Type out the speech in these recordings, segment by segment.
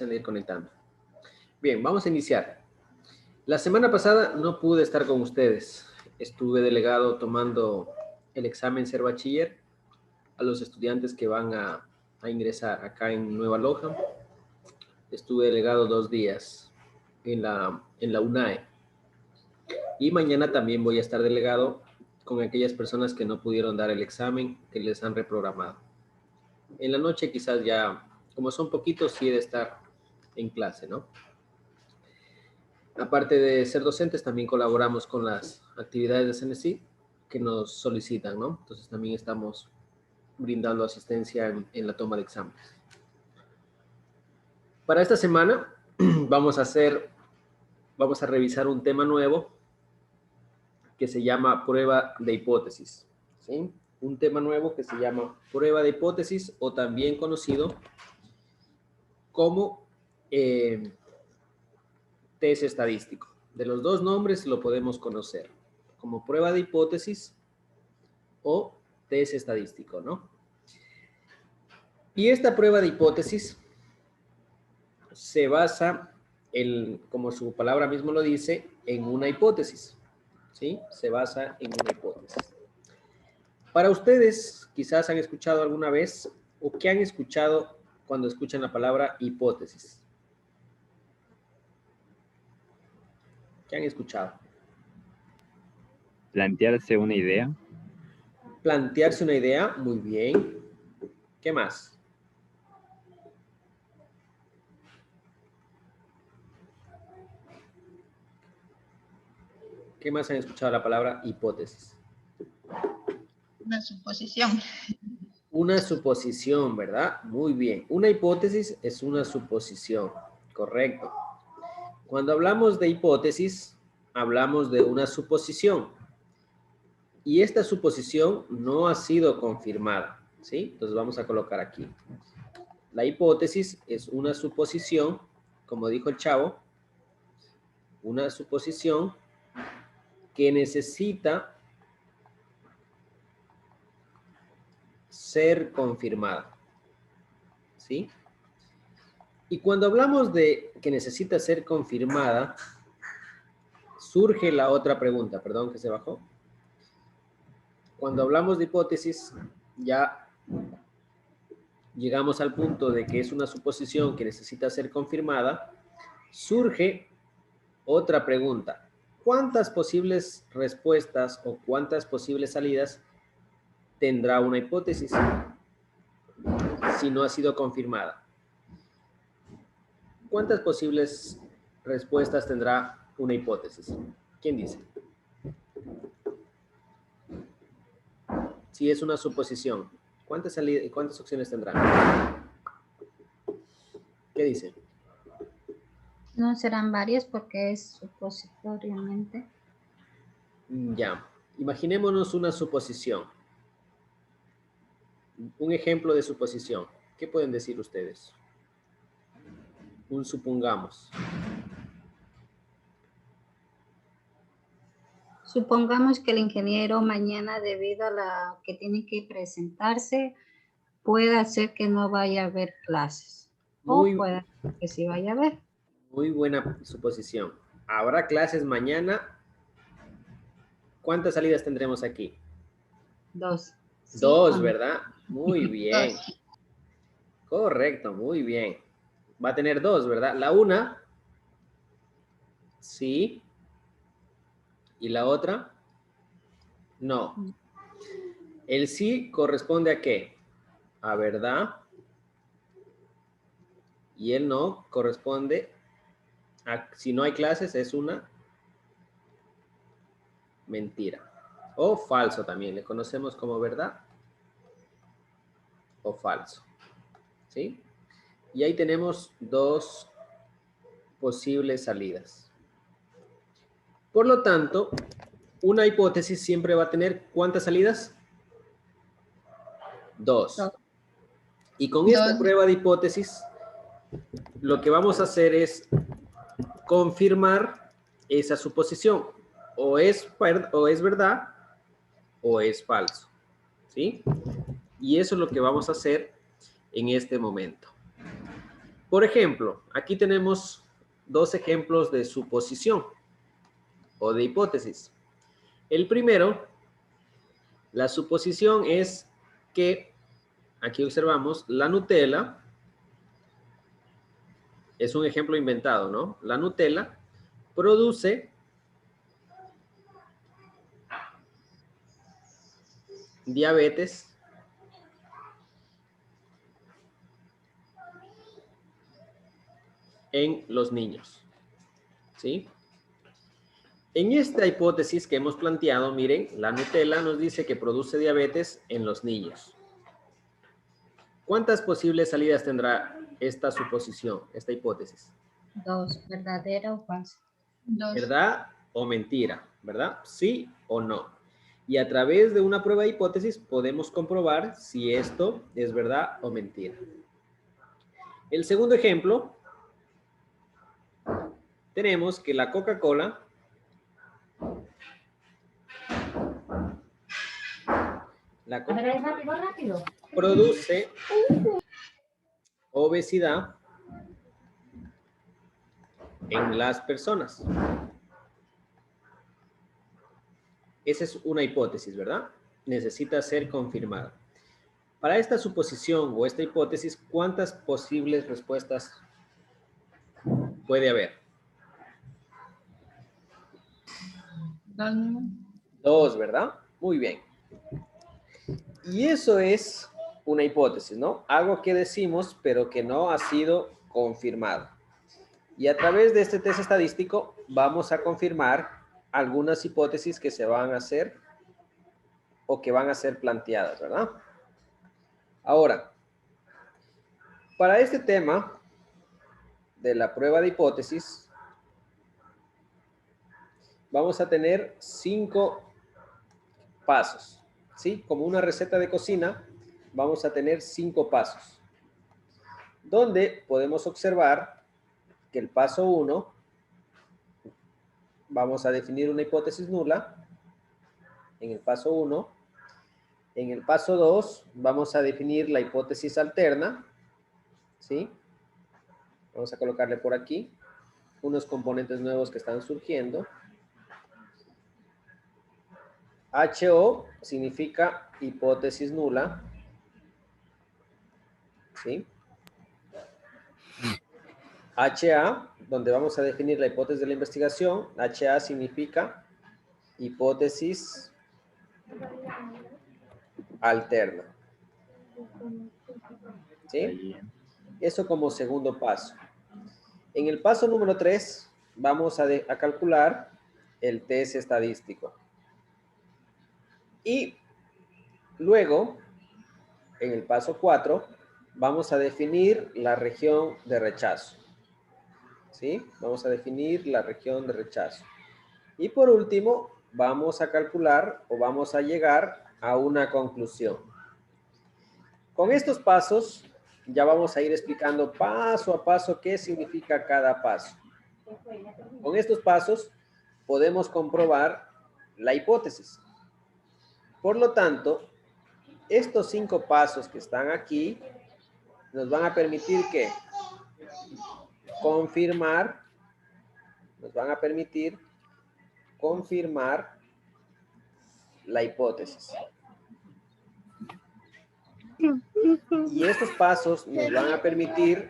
a ir conectando. Bien, vamos a iniciar. La semana pasada no pude estar con ustedes. Estuve delegado tomando el examen Ser Bachiller a los estudiantes que van a ingresar acá en Nueva Loja. Estuve delegado 2 días en la UNAE. Y mañana también voy a estar delegado con aquellas personas que no pudieron dar el examen, que les han reprogramado. En la noche quizás ya, como son poquitos, sí he de estar en clase, ¿no? Aparte de ser docentes, también colaboramos con las actividades de CNC que nos solicitan, ¿no? Entonces también estamos brindando asistencia en la toma de exámenes. Para esta semana vamos a revisar un tema nuevo que se llama prueba de hipótesis, ¿sí? Un tema nuevo que se llama prueba de hipótesis o también conocido como test estadístico. De los dos nombres lo podemos conocer como prueba de hipótesis o test estadístico, ¿no? Y esta prueba de hipótesis se basa, como su palabra mismo lo dice, en una hipótesis, ¿sí? Se basa en una hipótesis. Para ustedes, quizás han escuchado alguna vez o qué han escuchado cuando escuchan la palabra hipótesis. ¿Qué han escuchado? Plantearse una idea. Plantearse una idea, muy bien. ¿Qué más? ¿Qué más han escuchado la palabra hipótesis? Una suposición. Una suposición, ¿verdad? Muy bien. Una hipótesis es una suposición, correcto. Cuando hablamos de hipótesis, hablamos de una suposición. Y esta suposición no ha sido confirmada, ¿sí? Entonces vamos a colocar aquí. La hipótesis es una suposición, como dijo el chavo, una suposición que necesita ser confirmada, ¿sí? Y cuando hablamos de que necesita ser confirmada, surge la otra pregunta, perdón que se bajó. Cuando hablamos de hipótesis, ya llegamos al punto de que es una suposición que necesita ser confirmada, surge otra pregunta. ¿Cuántas posibles respuestas o cuántas posibles salidas tendrá una hipótesis si no ha sido confirmada? ¿Cuántas posibles respuestas tendrá una hipótesis? ¿Quién dice? Si es una suposición, ¿cuántas salidas y cuántas opciones tendrá? ¿Qué dice? No serán varias porque es supositoriamente. Ya, imaginémonos una suposición. Un ejemplo de suposición. ¿Qué pueden decir ustedes? Un supongamos. Supongamos que el ingeniero mañana, debido a la que tiene que presentarse, puede hacer que no vaya a haber clases. O puede hacer que sí vaya a haber. Muy buena suposición. ¿Habrá clases mañana? ¿Cuántas salidas tendremos aquí? 2. Dos, ¿verdad? Muy bien. Correcto, muy bien. Va a tener 2, ¿verdad? La una, sí. ¿Y la otra? No. El sí corresponde a qué? A verdad. Y el no corresponde a, si no hay clases, es una mentira. O falso también. Le conocemos como verdad o falso. ¿Sí? Y ahí tenemos 2 posibles salidas. Por lo tanto, una hipótesis siempre va a tener ¿cuántas salidas? 2. Y con esta prueba de hipótesis, lo que vamos a hacer es confirmar esa suposición. O es verdad o es falso. ¿Sí? Y eso es lo que vamos a hacer en este momento. Por ejemplo, aquí tenemos dos ejemplos de suposición o de hipótesis. El primero, la suposición es que, aquí observamos, la Nutella, es un ejemplo inventado, ¿no? La Nutella produce diabetes en los niños, ¿sí? En esta hipótesis que hemos planteado, miren, la Nutella nos dice que produce diabetes en los niños. ¿Cuántas posibles salidas tendrá esta suposición, esta hipótesis? 2, ¿verdadera o falsa? 2. ¿Verdad o mentira? ¿Verdad? ¿Sí o no? Y a través de una prueba de hipótesis podemos comprobar si esto es verdad o mentira. El segundo ejemplo, tenemos que la Coca-Cola produce obesidad en las personas. Esa es una hipótesis, ¿verdad? Necesita ser confirmada. Para esta suposición o esta hipótesis, ¿cuántas posibles respuestas puede haber? 2, ¿verdad? Muy bien. Y eso es una hipótesis, ¿no? Algo que decimos, pero que no ha sido confirmado. Y a través de este test estadístico vamos a confirmar algunas hipótesis que se van a hacer o que van a ser planteadas, ¿verdad? Ahora, para este tema de la prueba de hipótesis, vamos a tener 5 pasos, ¿sí? Como una receta de cocina, vamos a tener 5 pasos, donde podemos observar que el paso 1, vamos a definir una hipótesis nula, en el paso 1. En el paso 2, vamos a definir la hipótesis alterna, ¿sí? Vamos a colocarle por aquí unos componentes nuevos que están surgiendo. HO significa hipótesis nula, ¿sí? HA, donde vamos a definir la hipótesis de la investigación, HA significa hipótesis alterna, ¿sí? Eso como segundo paso. En el paso número 3, vamos a calcular el test estadístico. Y luego, en el paso 4, vamos a definir la región de rechazo. ¿Sí? Vamos a definir la región de rechazo. Y por último, vamos a calcular o vamos a llegar a una conclusión. Con estos pasos, ya vamos a ir explicando paso a paso qué significa cada paso. Con estos pasos, podemos comprobar la hipótesis. Por lo tanto, estos 5 pasos que están aquí nos van a permitir que confirmar la hipótesis. Y estos pasos nos van a permitir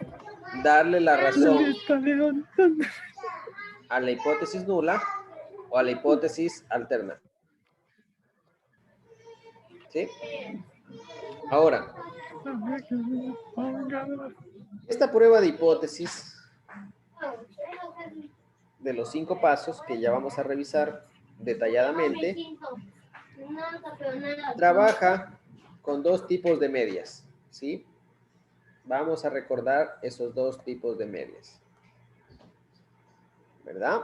darle la razón a la hipótesis nula o a la hipótesis alterna. ¿Sí? Ahora, esta prueba de hipótesis de los 5 pasos que ya vamos a revisar detalladamente, trabaja con 2 tipos de medias, ¿sí? Vamos a recordar esos 2 tipos de medias, ¿verdad?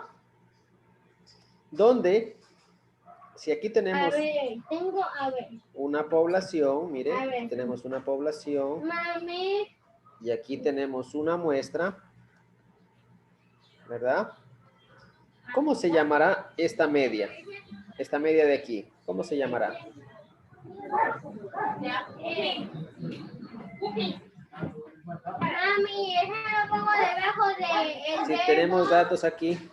Donde, si aquí tenemos una población, miren, tenemos una población, y aquí tenemos una muestra, ¿verdad? ¿Cómo se llamará esta media? Esta media de aquí, ¿cómo se llamará? Mami, eso lo pongo debajo de Si tenemos datos aquí.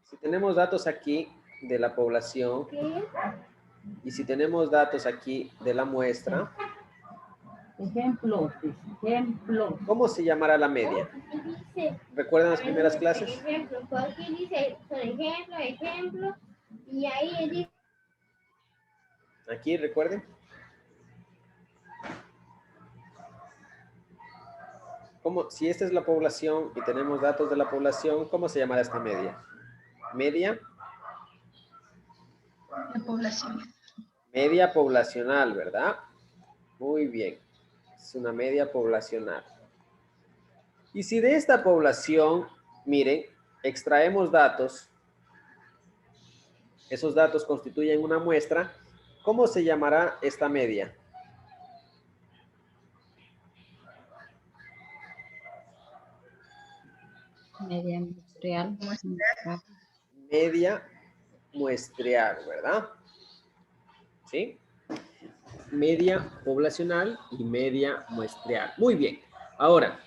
Si tenemos datos aquí de la población y si tenemos datos aquí de la muestra, Ejemplo. ¿cómo se llamará la media? ¿Recuerdan las primeras clases? Ejemplo, por aquí dice, por ejemplo, y ahí dice. Aquí, recuerden. Si esta es la población y tenemos datos de la población, ¿cómo se llamará esta media? Media. La población. Media poblacional, ¿verdad? Muy bien. Es una media poblacional. Y si de esta población, miren, extraemos datos, esos datos constituyen una muestra, ¿cómo se llamará esta media? Media muestreal. Media muestreal, ¿verdad? ¿Sí? Media poblacional y media muestreal. Muy bien. Ahora,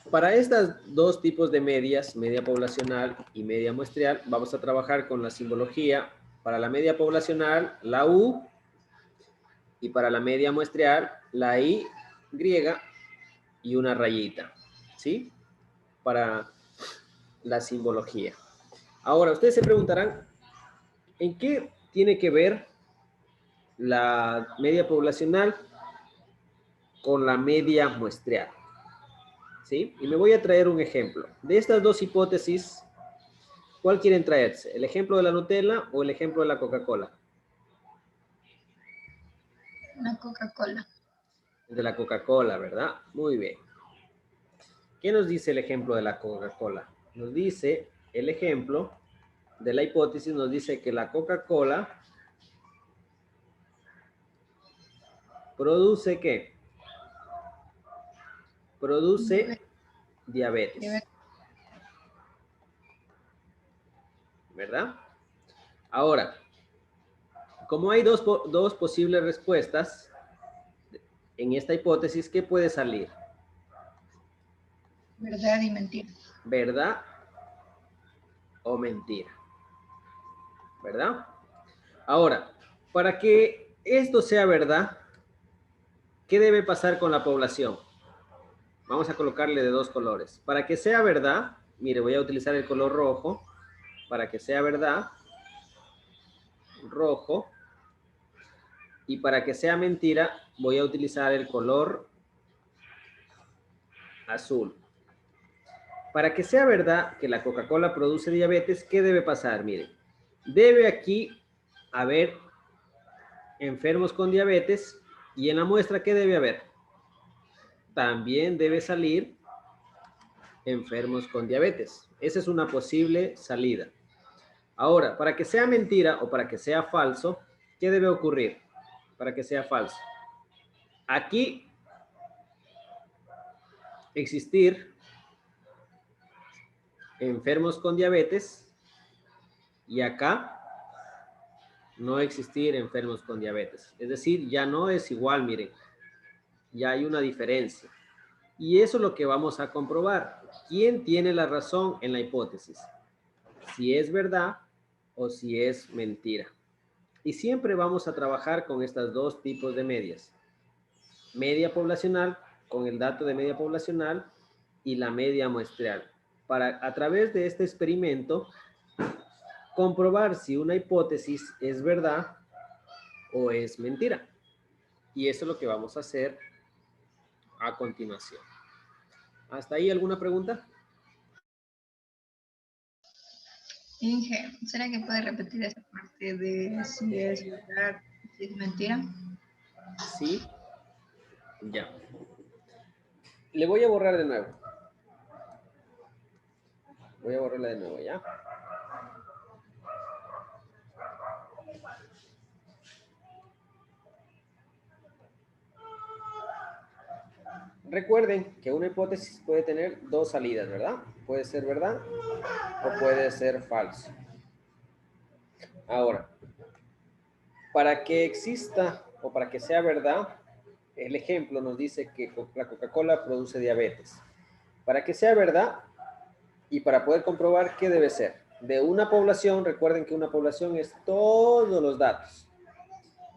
para estos dos tipos de medias, media poblacional y media muestreal, vamos a trabajar con la simbología. Para la media poblacional, la U, y para la media muestreal, la I griega y una rayita, ¿sí? Para la simbología. Ahora, ustedes se preguntarán, ¿en qué tiene que ver la media poblacional con la media muestreal? ¿Sí? Y me voy a traer un ejemplo. De estas dos hipótesis, ¿cuál quieren traerse? ¿El ejemplo de la Nutella o el ejemplo de la Coca-Cola? La Coca-Cola. De la Coca-Cola, ¿verdad? Muy bien. ¿Qué nos dice el ejemplo de la Coca-Cola? Nos dice, el ejemplo de la hipótesis nos dice que la Coca-Cola produce ¿qué? Produce diabetes. ¿Verdad? Ahora, como hay dos posibles respuestas en esta hipótesis, ¿qué puede salir? Verdad y mentira. ¿Verdad o mentira? ¿Verdad? Ahora, para que esto sea verdad, ¿qué debe pasar con la población? Vamos a colocarle de dos colores. Para que sea verdad, mire, voy a utilizar el color rojo. Para que sea verdad, rojo. Y para que sea mentira, voy a utilizar el color azul. Para que sea verdad que la Coca-Cola produce diabetes, ¿qué debe pasar? Mire, debe aquí haber enfermos con diabetes y en la muestra, ¿qué debe haber? También debe salir enfermos con diabetes. Esa es una posible salida. Ahora, para que sea mentira o para que sea falso, ¿qué debe ocurrir para que sea falso? Aquí existir enfermos con diabetes y acá no existir enfermos con diabetes. Es decir, ya no es igual, miren, ya hay una diferencia. Y eso es lo que vamos a comprobar. ¿Quién tiene la razón en la hipótesis? Si es verdad o si es mentira. Y siempre vamos a trabajar con estos dos tipos de medias. Media poblacional, con el dato de media poblacional, y la media muestreal. Para, a través de este experimento, comprobar si una hipótesis es verdad o es mentira. Y eso es lo que vamos a hacer a continuación. ¿Hasta ahí alguna pregunta? Inge, ¿será que puede repetir esa parte de si es verdad, si es mentira? Sí. Ya. Le voy a borrar de nuevo. Voy a borrarla de nuevo, ¿ya? Recuerden que una hipótesis puede tener dos salidas, ¿verdad? Puede ser verdad o puede ser falso. Ahora, Para que exista o para que sea verdad, el ejemplo nos dice que la Coca-Cola produce diabetes. Para que sea verdad y para poder comprobar, ¿qué debe ser? De una población, recuerden que una población es todos los datos.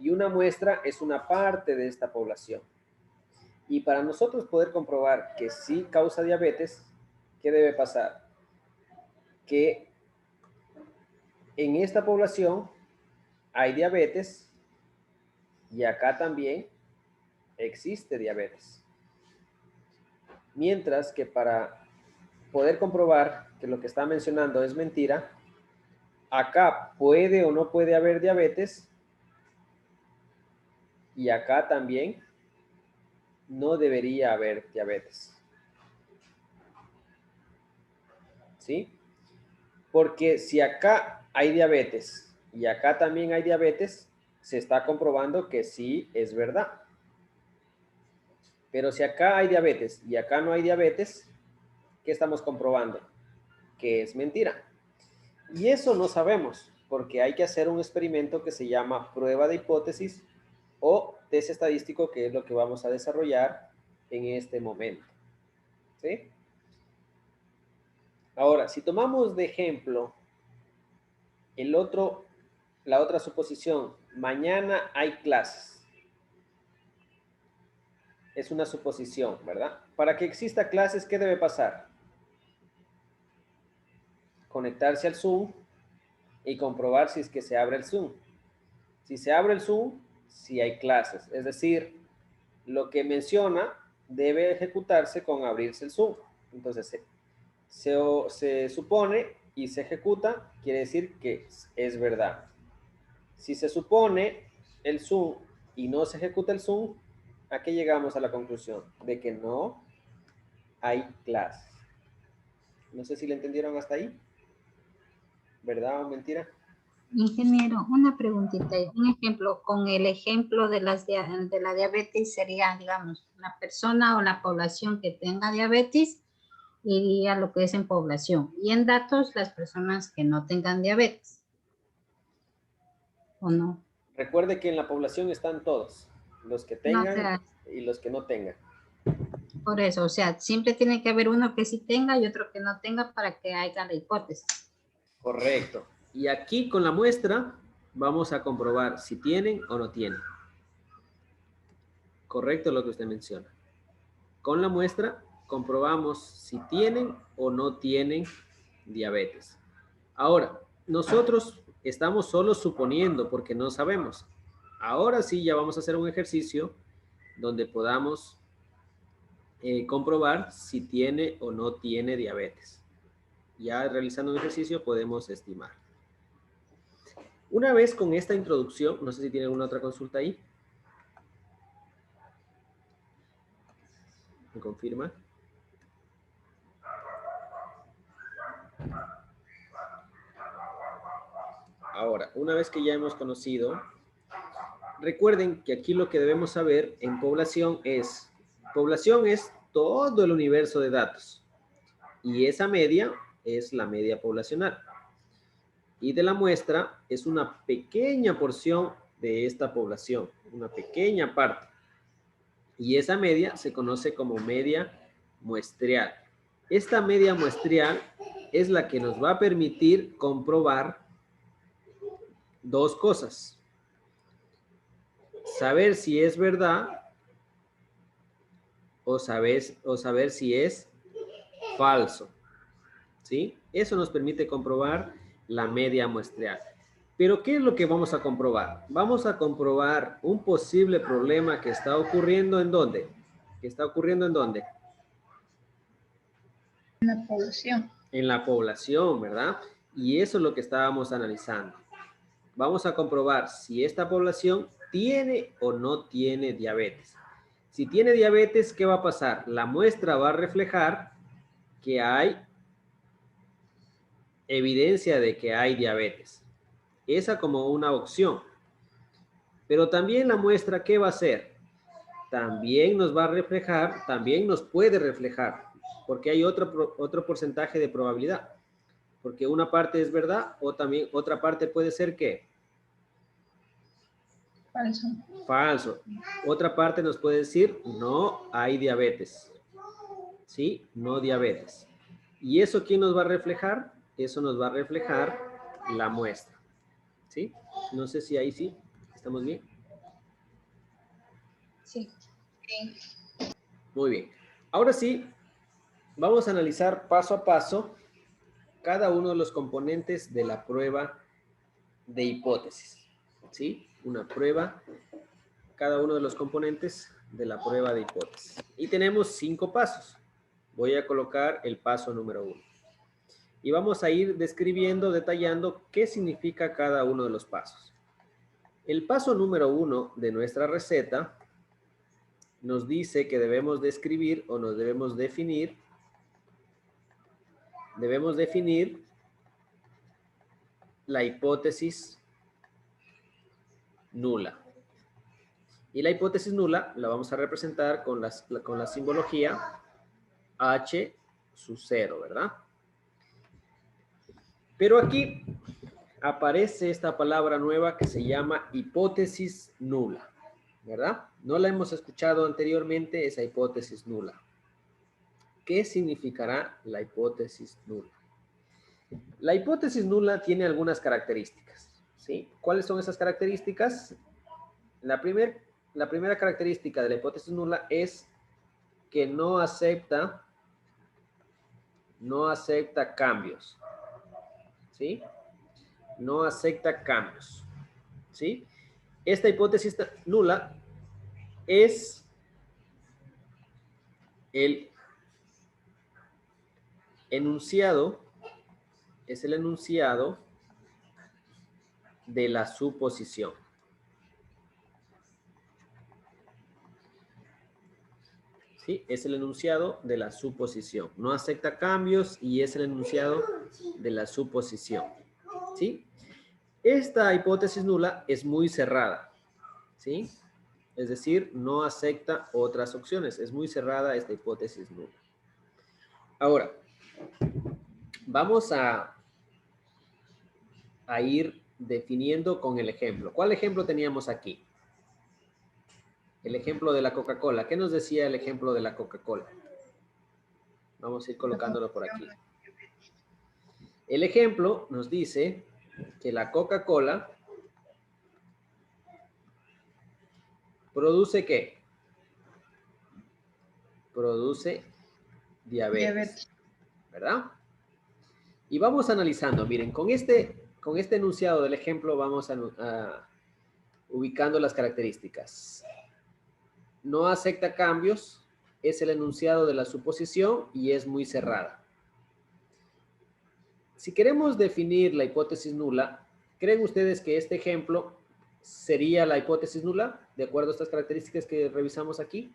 Y una muestra es una parte de esta población. Y para nosotros poder comprobar que sí causa diabetes, ¿qué debe pasar? Que en esta población hay diabetes y acá también existe diabetes. Mientras que para poder comprobar que lo que está mencionando es mentira, acá puede o no puede haber diabetes y acá también no debería haber diabetes. ¿Sí? Porque si acá hay diabetes y acá también hay diabetes, se está comprobando que sí es verdad. Pero si acá hay diabetes y acá no hay diabetes, ¿qué estamos comprobando? Que es mentira. Y eso no sabemos, porque hay que hacer un experimento que se llama prueba de hipótesis o test estadístico, que es lo que vamos a desarrollar en este momento. ¿Sí? Ahora, si tomamos de ejemplo la otra suposición, mañana hay clases. Es una suposición, ¿verdad? Para que exista clases, ¿qué debe pasar? Conectarse al Zoom y comprobar si es que se abre el Zoom. Si se abre el Zoom, sí hay clases. Es decir, lo que menciona debe ejecutarse con abrirse el Zoom. Entonces, se supone y se ejecuta, quiere decir que es verdad. Si se supone el Zoom y no se ejecuta el Zoom, ¿a qué llegamos a la conclusión? De que no hay clases. No sé si le entendieron hasta ahí. ¿Verdad o mentira? Ingeniero, una preguntita. Un ejemplo, con el ejemplo de la diabetes sería, digamos, la persona o la población que tenga diabetes iría a lo que es en población. Y en datos, las personas que no tengan diabetes. ¿O no? Recuerde que en la población están todos, los que No, o tengan sea, y los que no tengan. por eso, o sea, siempre tiene que haber uno que sí tenga y otro que no tenga para que haya la hipótesis. Correcto. Y aquí con la muestra vamos a comprobar si tienen o no tienen. Correcto lo que usted menciona. Con la muestra comprobamos si tienen o no tienen diabetes. Ahora, nosotros estamos solo suponiendo porque no sabemos. Ahora sí ya vamos a hacer un ejercicio donde podamos comprobar si tiene o no tiene diabetes. Ya realizando un ejercicio podemos estimar. Una vez con esta introducción, no sé si tienen alguna otra consulta ahí. ¿Me confirma? Ahora, una vez que ya hemos conocido, recuerden que aquí lo que debemos saber en población es todo el universo de datos y esa media es la media poblacional. Y de la muestra es una pequeña porción de esta población, una pequeña parte. Y esa media se conoce como media muestreal. Esta media muestreal es la que nos va a permitir comprobar dos cosas. Saber si es verdad o saber si es falso. ¿Sí? Eso nos permite comprobar la media muestreal. Pero, ¿qué es lo que vamos a comprobar? Vamos a comprobar un posible problema que está ocurriendo ¿en dónde? ¿Que está ocurriendo en dónde? En la población. En la población, ¿verdad? Y eso es lo que estábamos analizando. Vamos a comprobar si esta población tiene o no tiene diabetes. Si tiene diabetes, ¿qué va a pasar? La muestra va a reflejar que hay evidencia de que hay diabetes. Esa como una opción. Pero también la muestra, ¿qué va a hacer? También nos va a reflejar, también nos puede reflejar, porque hay otro porcentaje de probabilidad. Porque una parte es verdad o también otra parte puede ser ¿qué? Falso. Falso. Otra parte nos puede decir, no hay diabetes. ¿Sí? No diabetes. ¿Y eso quién nos va a reflejar? Eso nos va a reflejar la muestra. ¿Sí? No sé si ahí sí. ¿Estamos bien? Sí. Sí. Muy bien. Ahora sí, vamos a analizar paso a paso cada uno de los componentes de la prueba de hipótesis. ¿Sí? Una prueba, cada uno de los componentes de la prueba de hipótesis. Y tenemos 5 pasos. Voy a colocar el paso número 1. Y vamos a ir describiendo, detallando qué significa cada uno de los pasos. El paso número 1 de nuestra receta nos dice que debemos describir o nos debemos definir la hipótesis nula. Y la hipótesis nula la vamos a representar con la simbología H sub 0, ¿verdad? Pero aquí aparece esta palabra nueva que se llama hipótesis nula, ¿verdad? No la hemos escuchado anteriormente, esa hipótesis nula. ¿Qué significará la hipótesis nula? La hipótesis nula tiene algunas características, ¿sí? ¿Cuáles son esas características? La primera característica de la hipótesis nula es que no acepta cambios, ¿sí? No acepta cambios, ¿sí? Esta hipótesis nula es el enunciado de la suposición. ¿Sí? Es el enunciado de la suposición. No acepta cambios y es el enunciado de la suposición. ¿Sí? Esta hipótesis nula es muy cerrada. ¿Sí? Es decir, no acepta otras opciones. Es muy cerrada esta hipótesis nula. Ahora, vamos a ir definiendo con el ejemplo. ¿Cuál ejemplo teníamos aquí? El ejemplo de la Coca-Cola. ¿Qué nos decía el ejemplo de la Coca-Cola? Vamos a ir colocándolo por aquí. El ejemplo nos dice que la Coca-Cola produce ¿qué? Produce diabetes, ¿verdad? Y vamos analizando. Miren, con este enunciado del ejemplo vamos a ubicando las características. No acepta cambios, es el enunciado de la suposición y es muy cerrada. Si queremos definir la hipótesis nula, ¿creen ustedes que este ejemplo sería la hipótesis nula, de acuerdo a estas características que revisamos aquí?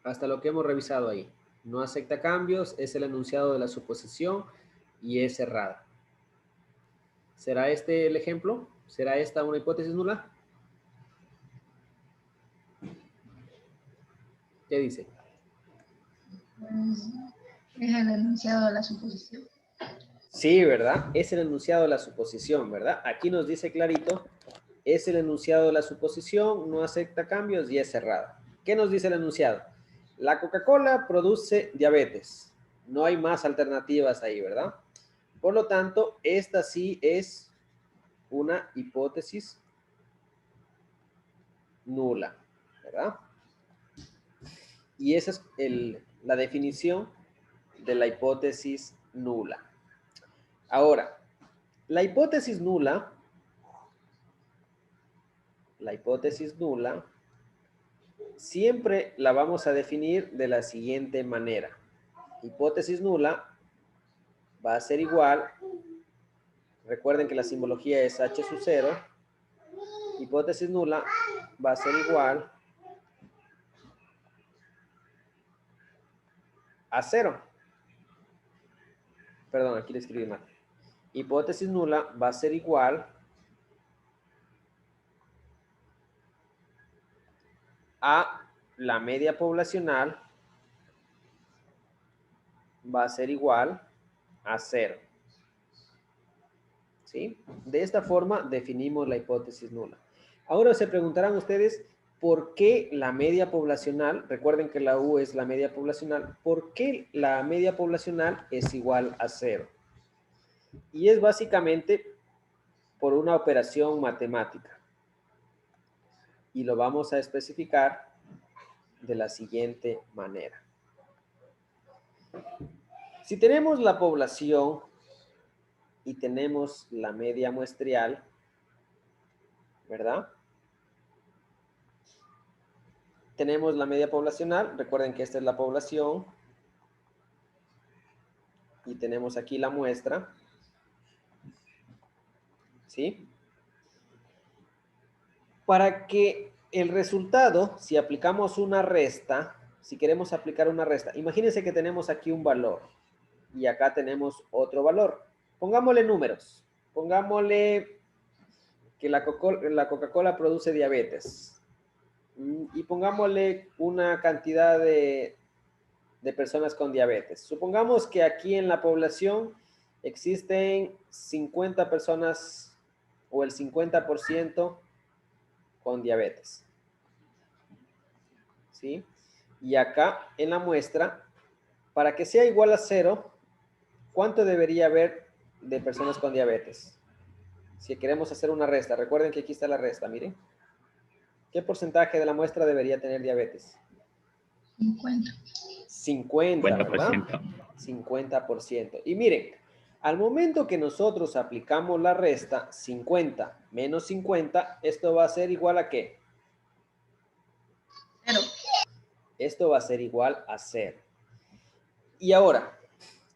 Hasta lo que hemos revisado ahí. No acepta cambios, es el enunciado de la suposición y es cerrada. ¿Será este el ejemplo? ¿Será esta una hipótesis nula? ¿Qué dice? Es el enunciado de la suposición. Sí, ¿verdad? Es el enunciado de la suposición, ¿verdad? Aquí nos dice clarito, es el enunciado de la suposición, no acepta cambios y es cerrada. ¿Qué nos dice el enunciado? La Coca-Cola produce diabetes. No hay más alternativas ahí, ¿verdad? Por lo tanto, esta sí es una hipótesis nula, ¿verdad? Y esa es la definición de la hipótesis nula. Ahora, la hipótesis nula siempre la vamos a definir de la siguiente manera. Hipótesis nula va a ser igual, recuerden que la simbología es H sub 0, hipótesis nula va a ser igual a 0. Perdón, aquí le escribí mal. Hipótesis nula va a ser igual a la media poblacional va a ser igual a 0. ¿Sí? ¿Sí? De esta forma definimos la hipótesis nula. Ahora se preguntarán ustedes, ¿por qué la media poblacional? Recuerden que la U es la media poblacional. ¿Por qué la media poblacional es igual a 0? Y es básicamente por una operación matemática. Y lo vamos a especificar de la siguiente manera. Si tenemos la población y tenemos la media muestreal, ¿verdad? Tenemos la media poblacional, recuerden que esta es la población, y tenemos aquí la muestra, ¿sí? Para que el resultado, si aplicamos una resta, si queremos aplicar una resta, imagínense que tenemos aquí un valor, y acá tenemos otro valor. Pongámosle números, pongámosle que la Coca-Cola produce diabetes. Y pongámosle una cantidad de personas con diabetes. Supongamos que aquí en la población existen 50 personas o el 50% con diabetes. ¿Sí? Y acá en la muestra, para que sea igual a 0, ¿cuánto debería haber de personas con diabetes? Si queremos hacer una resta, recuerden que aquí está la resta, miren. ¿Qué porcentaje de la muestra debería tener diabetes? 50. 50, ¿verdad? 50%. 50%. Y miren, al momento que nosotros aplicamos la resta, 50 menos 50, esto va a ser igual a ¿qué? 0. Esto va a ser igual a 0. Y ahora,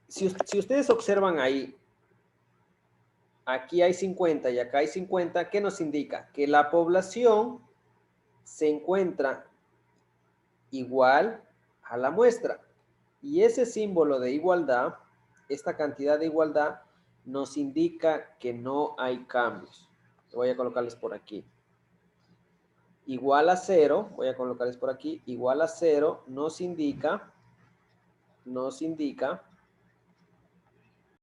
si ustedes observan ahí, aquí hay 50 y acá hay 50, ¿qué nos indica? Que la población se encuentra igual a la muestra. Y ese símbolo de igualdad, esta cantidad de igualdad, nos indica que no hay cambios. Voy a colocarles por aquí. Igual a 0, voy a colocarles por aquí, igual a 0 nos indica